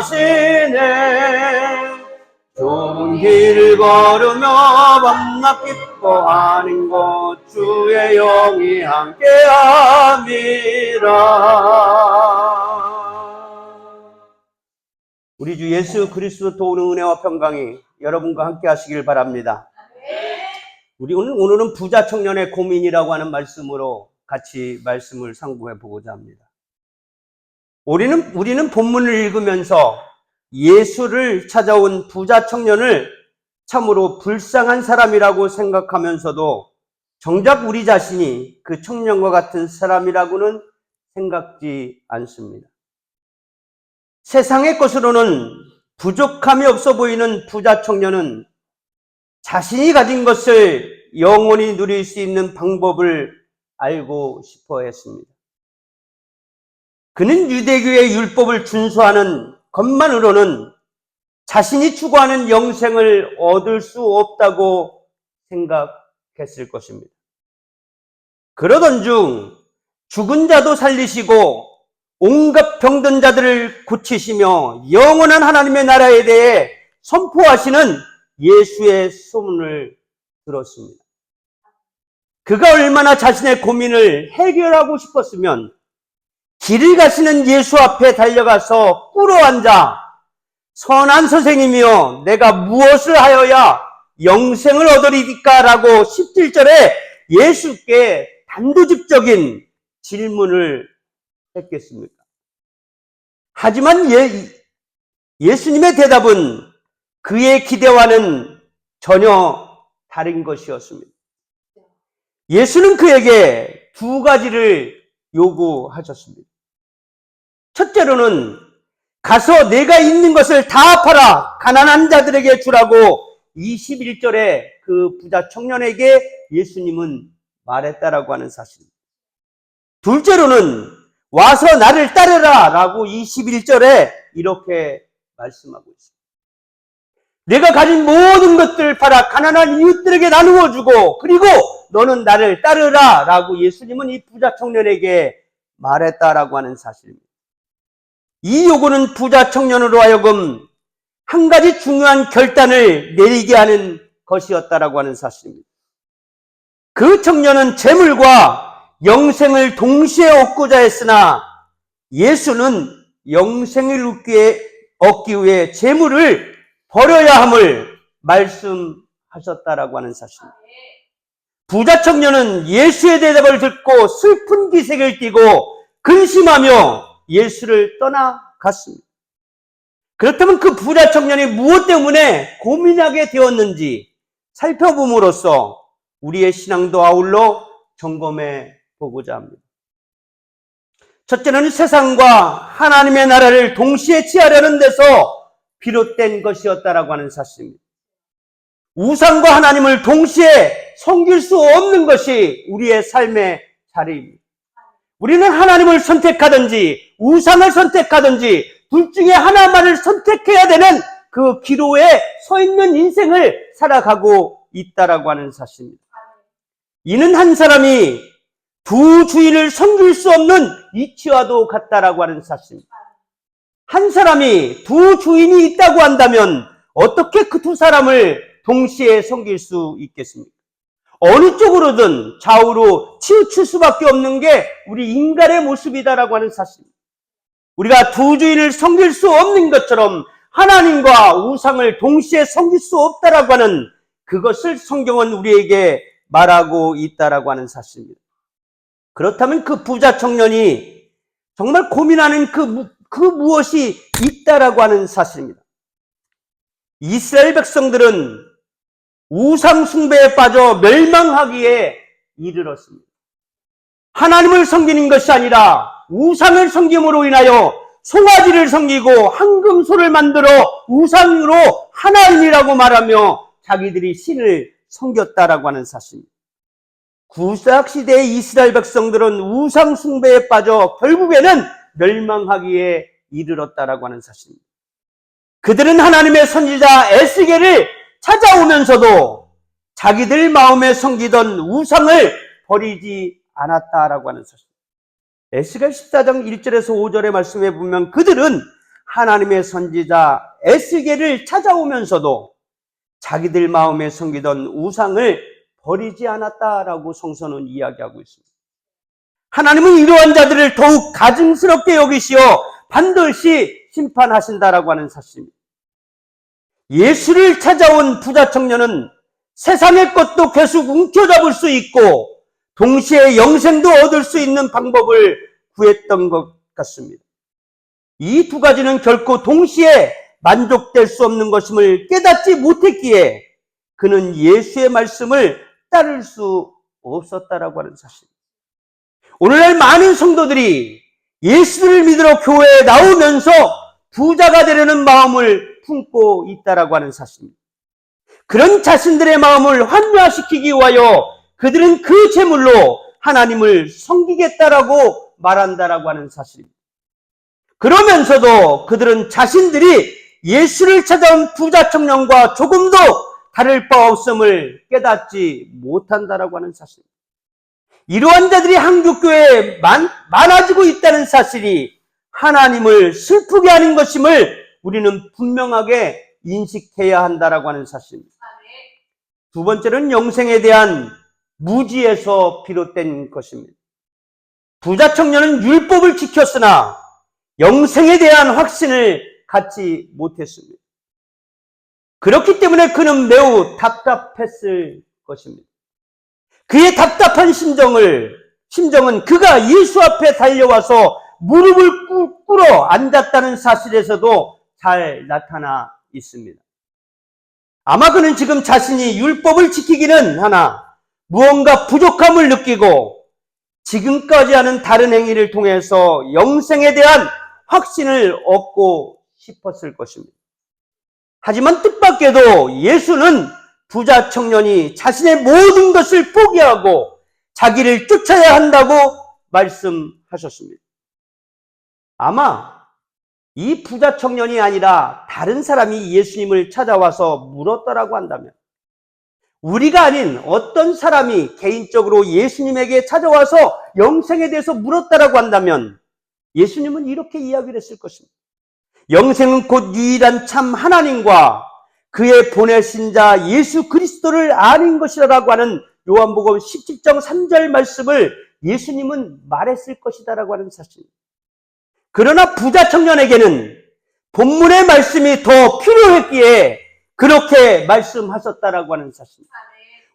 하시네. 좋은 길 걸으며 밤낮 기뻐하는 것 주의 영이 함께함이라. 우리 주 예수 그리스도 도우는 은혜와 평강이 여러분과 함께 하시길 바랍니다. 오늘은 부자 청년의 고민이라고 하는 말씀으로 같이 말씀을 상고해 보고자 합니다. 우리는 본문을 읽으면서 예수를 찾아온 부자 청년을 참으로 불쌍한 사람이라고 생각하면서도 정작 우리 자신이 그 청년과 같은 사람이라고는 생각지 않습니다. 세상의 것으로는 부족함이 없어 보이는 부자 청년은 자신이 가진 것을 영원히 누릴 수 있는 방법을 알고 싶어 했습니다. 그는 유대교의 율법을 준수하는 것만으로는 자신이 추구하는 영생을 얻을 수 없다고 생각했을 것입니다. 그러던 중 죽은 자도 살리시고 온갖 병든 자들을 고치시며 영원한 하나님의 나라에 대해 선포하시는 예수의 소문을 들었습니다. 그가 얼마나 자신의 고민을 해결하고 싶었으면 길을 가시는 예수 앞에 달려가서 꿇어앉아 선한 선생님이여 내가 무엇을 하여야 영생을 얻으리까? 라고 17절에 예수께 단도직적인 질문을 했겠습니까? 하지만 예수님의 대답은 그의 기대와는 전혀 다른 것이었습니다. 예수는 그에게 두 가지를 요구하셨습니다. 첫째로는 가서 내가 있는 것을 다 팔아 가난한 자들에게 주라고 21절에 그 부자 청년에게 예수님은 말했다라고 하는 사실입니다. 둘째로는 와서 나를 따르라 라고 21절에 이렇게 말씀하고 있습니다. 내가 가진 모든 것들을 팔아 가난한 이웃들에게 나누어 주고 그리고 너는 나를 따르라 라고 예수님은 이 부자 청년에게 말했다라고 하는 사실입니다. 이 요구는 부자 청년으로 하여금 한 가지 중요한 결단을 내리게 하는 것이었다라고 하는 사실입니다. 그 청년은 재물과 영생을 동시에 얻고자 했으나 예수는 영생을 얻기 위해 재물을 버려야 함을 말씀하셨다라고 하는 사실입니다. 부자 청년은 예수의 대답을 듣고 슬픈 기색을 띠고 근심하며 예수를 떠나갔습니다. 그렇다면 그 부자 청년이 무엇 때문에 고민하게 되었는지 살펴봄으로써 우리의 신앙도 아울러 점검해 보고자 합니다. 첫째는 세상과 하나님의 나라를 동시에 취하려는 데서 비롯된 것이었다라고 하는 사실입니다. 우상과 하나님을 동시에 섬길 수 없는 것이 우리의 삶의 자리입니다. 우리는 하나님을 선택하든지 우상을 선택하든지 둘 중에 하나만을 선택해야 되는 그 기로에 서 있는 인생을 살아가고 있다라고 하는 사실입니다. 이는 한 사람이 두 주인을 섬길 수 없는 이치와도 같다라고 하는 사실입니다. 한 사람이 두 주인이 있다고 한다면 어떻게 그 두 사람을 동시에 섬길 수 있겠습니까? 어느 쪽으로든 좌우로 치우칠 수밖에 없는 게 우리 인간의 모습이다라고 하는 사실입니다. 우리가 두 주인을 섬길 수 없는 것처럼 하나님과 우상을 동시에 섬길 수 없다라고 하는 그것을 성경은 우리에게 말하고 있다라고 하는 사실입니다. 그렇다면 그 부자 청년이 정말 고민하는 그 무엇이 있다라고 하는 사실입니다. 이스라엘 백성들은 우상 숭배에 빠져 멸망하기에 이르렀습니다. 하나님을 섬기는 것이 아니라 우상을 섬김으로 인하여 송아지를 섬기고 황금소를 만들어 우상으로 하나님이라고 말하며 자기들이 신을 섬겼다라고 하는 사실입니다. 구약시대의 이스라엘 백성들은 우상 숭배에 빠져 결국에는 멸망하기에 이르렀다라고 하는 사실입니다. 그들은 하나님의 선지자 에스겔을 찾아오면서도 자기들 마음에 섬기던 우상을 버리지 않았다라고 하는 사실. 에스겔 14장 1절에서 5절의 말씀에 보면 그들은 하나님의 선지자 에스겔을 찾아오면서도 자기들 마음에 섬기던 우상을 버리지 않았다라고 성서는 이야기하고 있습니다. 하나님은 이러한 자들을 더욱 가증스럽게 여기시어 반드시 심판하신다라고 하는 사실입니다. 예수를 찾아온 부자 청년은 세상의 것도 계속 움켜잡을 수 있고 동시에 영생도 얻을 수 있는 방법을 구했던 것 같습니다. 이 두 가지는 결코 동시에 만족될 수 없는 것임을 깨닫지 못했기에 그는 예수의 말씀을 따를 수 없었다라고 하는 사실입니다. 오늘날 많은 성도들이 예수를 믿으러 교회에 나오면서 부자가 되려는 마음을 품고 있다라고 하는 사실입니다. 그런 자신들의 마음을 환멸시키기 위하여 그들은 그 재물로 하나님을 섬기겠다라고 말한다라고 하는 사실입니다. 그러면서도 그들은 자신들이 예수를 찾아온 부자 청년과 조금도 다를 바 없음을 깨닫지 못한다라고 하는 사실입니다. 이러한 자들이 한국교회에 많아지고 있다는 사실이 하나님을 슬프게 하는 것임을 우리는 분명하게 인식해야 한다라고 하는 사실입니다. 두 번째는 영생에 대한 무지에서 비롯된 것입니다. 부자 청년은 율법을 지켰으나 영생에 대한 확신을 갖지 못했습니다. 그렇기 때문에 그는 매우 답답했을 것입니다. 그의 답답한 심정은 그가 예수 앞에 달려와서 무릎을 꿇어 앉았다는 사실에서도 잘 나타나 있습니다. 아마 그는 지금 자신이 율법을 지키기는 하나 무언가 부족함을 느끼고 지금까지 하는 다른 행위를 통해서 영생에 대한 확신을 얻고 싶었을 것입니다. 하지만 뜻밖에도 예수는 부자 청년이 자신의 모든 것을 포기하고 자기를 쫓아야 한다고 말씀하셨습니다. 아마 이 부자 청년이 아니라 다른 사람이 예수님을 찾아와서 물었다라고 한다면, 우리가 아닌 어떤 사람이 개인적으로 예수님에게 찾아와서 영생에 대해서 물었다라고 한다면 예수님은 이렇게 이야기를 했을 것입니다. 영생은 곧 유일한 참 하나님과 그의 보내신 자 예수 그리스도를 아는 것이라고 하는 요한복음 17장 3절 말씀을 예수님은 말했을 것이다라고 하는 사실입니다. 그러나 부자 청년에게는 본문의 말씀이 더 필요했기에 그렇게 말씀하셨다라고 하는 사실입니다.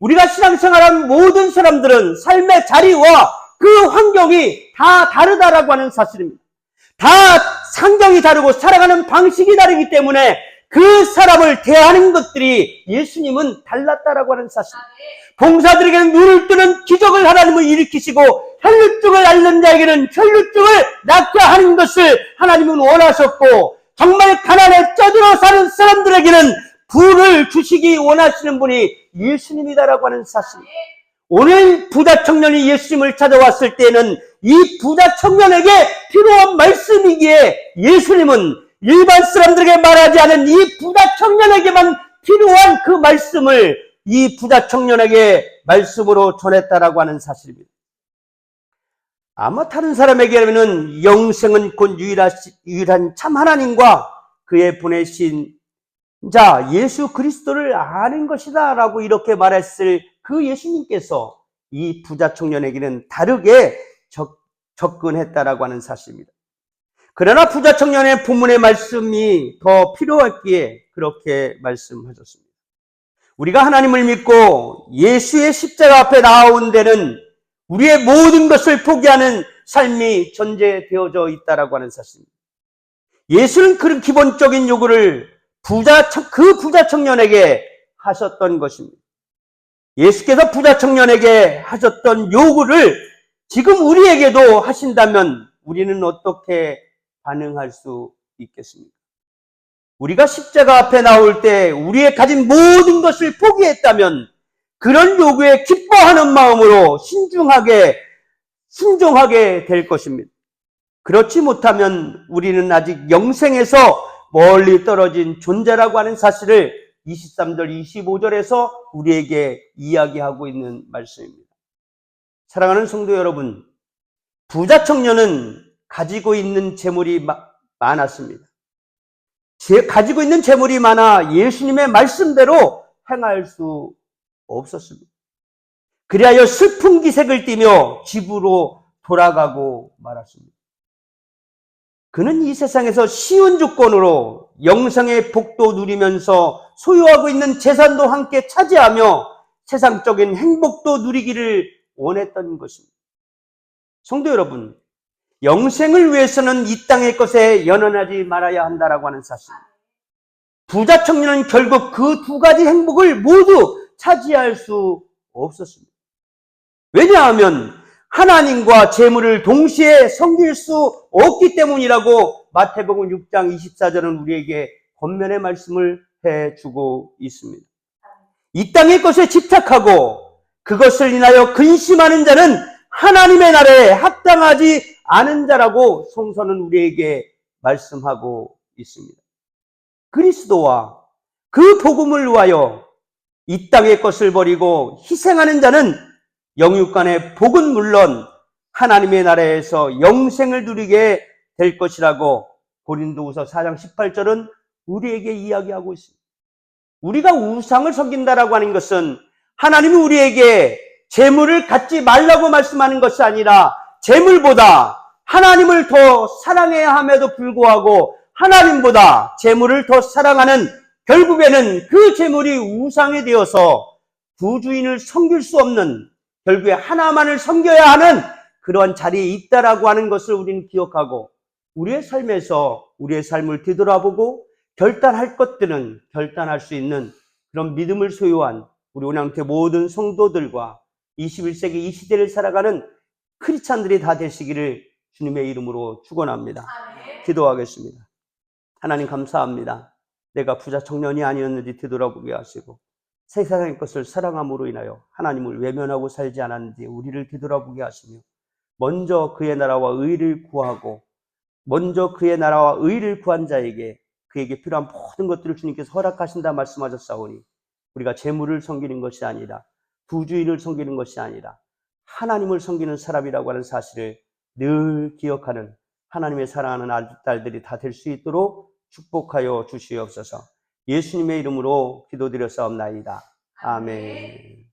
우리가 신앙생활한 모든 사람들은 삶의 자리와 그 환경이 다 다르다라고 하는 사실입니다. 다 상경이 다르고 살아가는 방식이 다르기 때문에 그 사람을 대하는 것들이 예수님은 달랐다라고 하는 사실입니다. 봉사들에게는 눈을 뜨는 기적을 하나님은 일으키시고 혈루증을 앓는 자에게는 혈루증을 낫게 하는 것을 하나님은 원하셨고, 정말 가난에 쪄들어 사는 사람들에게는 부를 주시기 원하시는 분이 예수님이다라고 하는 사실입니다. 오늘 부자 청년이 예수님을 찾아왔을 때는 이 부자 청년에게 필요한 말씀이기에 예수님은 일반 사람들에게 말하지 않은 이 부자 청년에게만 필요한 그 말씀을 이 부자 청년에게 말씀으로 전했다라고 하는 사실입니다. 아마 다른 사람에게는 영생은 곧 유일한 참 하나님과 그의 보내신 자 예수 그리스도를 아는 것이다 라고 이렇게 말했을 그 예수님께서 이 부자 청년에게는 다르게 접근했다라고 하는 사실입니다. 그러나 부자 청년의 본문의 말씀이 더 필요했기에 그렇게 말씀하셨습니다. 우리가 하나님을 믿고 예수의 십자가 앞에 나온 데는 우리의 모든 것을 포기하는 삶이 전제되어져 있다라고 하는 사실입니다. 예수는 그런 기본적인 요구를 그 부자 청년에게 하셨던 것입니다. 예수께서 부자 청년에게 하셨던 요구를 지금 우리에게도 하신다면 우리는 어떻게 반응할 수 있겠습니까? 우리가 십자가 앞에 나올 때 우리의 가진 모든 것을 포기했다면 그런 요구에 기뻐하는 마음으로 순종하게 될 것입니다. 그렇지 못하면 우리는 아직 영생에서 멀리 떨어진 존재라고 하는 사실을 23절, 25절에서 우리에게 이야기하고 있는 말씀입니다. 사랑하는 성도 여러분, 부자 청년은 가지고 있는 재물이 많았습니다. 가지고 있는 재물이 많아 예수님의 말씀대로 행할 수 없었습니다. 그리하여 슬픈 기색을 띠며 집으로 돌아가고 말았습니다. 그는 이 세상에서 쉬운 조건으로 영생의 복도 누리면서 소유하고 있는 재산도 함께 차지하며 세상적인 행복도 누리기를 원했던 것입니다. 성도 여러분, 영생을 위해서는 이 땅의 것에 연연하지 말아야 한다라고 하는 사실. 부자 청년은 결국 그 두 가지 행복을 모두 차지할 수 없었습니다. 왜냐하면 하나님과 재물을 동시에 섬길 수 없기 때문이라고 마태복음 6장 24절은 우리에게 권면의 말씀을 해주고 있습니다. 이 땅의 것에 집착하고 그것을 인하여 근심하는 자는 하나님의 나라에 합당하지 않은 자라고 성서는 우리에게 말씀하고 있습니다. 그리스도와 그 복음을 위하여 이 땅의 것을 버리고 희생하는 자는 영육간의 복은 물론 하나님의 나라에서 영생을 누리게 될 것이라고 고린도후서 4장 18절은 우리에게 이야기하고 있습니다. 우리가 우상을 섬긴다라고 하는 것은 하나님이 우리에게 재물을 갖지 말라고 말씀하는 것이 아니라 재물보다 하나님을 더 사랑해야 함에도 불구하고 하나님보다 재물을 더 사랑하는 결국에는 그 재물이 우상이 되어서 두 주인을 섬길 수 없는 결국에 하나만을 섬겨야 하는 그러한 자리에 있다라고 하는 것을 우리는 기억하고 우리의 삶에서 우리의 삶을 뒤돌아보고 결단할 것들은 결단할 수 있는 그런 믿음을 소유한 우리 온양태 모든 성도들과 21세기 이 시대를 살아가는 크리스찬들이 다 되시기를 주님의 이름으로 축원합니다. 기도하겠습니다. 하나님 감사합니다. 내가 부자 청년이 아니었는지 되돌아보게 하시고 세상의 것을 사랑함으로 인하여 하나님을 외면하고 살지 않았는지 우리를 뒤돌아보게 하시며 먼저 그의 나라와 의를 구하고 먼저 그의 나라와 의를 구한 자에게 그에게 필요한 모든 것들을 주님께서 허락하신다 말씀하셨사오니 우리가 재물을 섬기는 것이 아니라 부주의를 섬기는 것이 아니라 하나님을 섬기는 사람이라고 하는 사실을 늘 기억하는 하나님의 사랑하는 딸들이 다 될 수 있도록 축복하여 주시옵소서. 예수님의 이름으로 기도드렸사옵나이다. 아멘.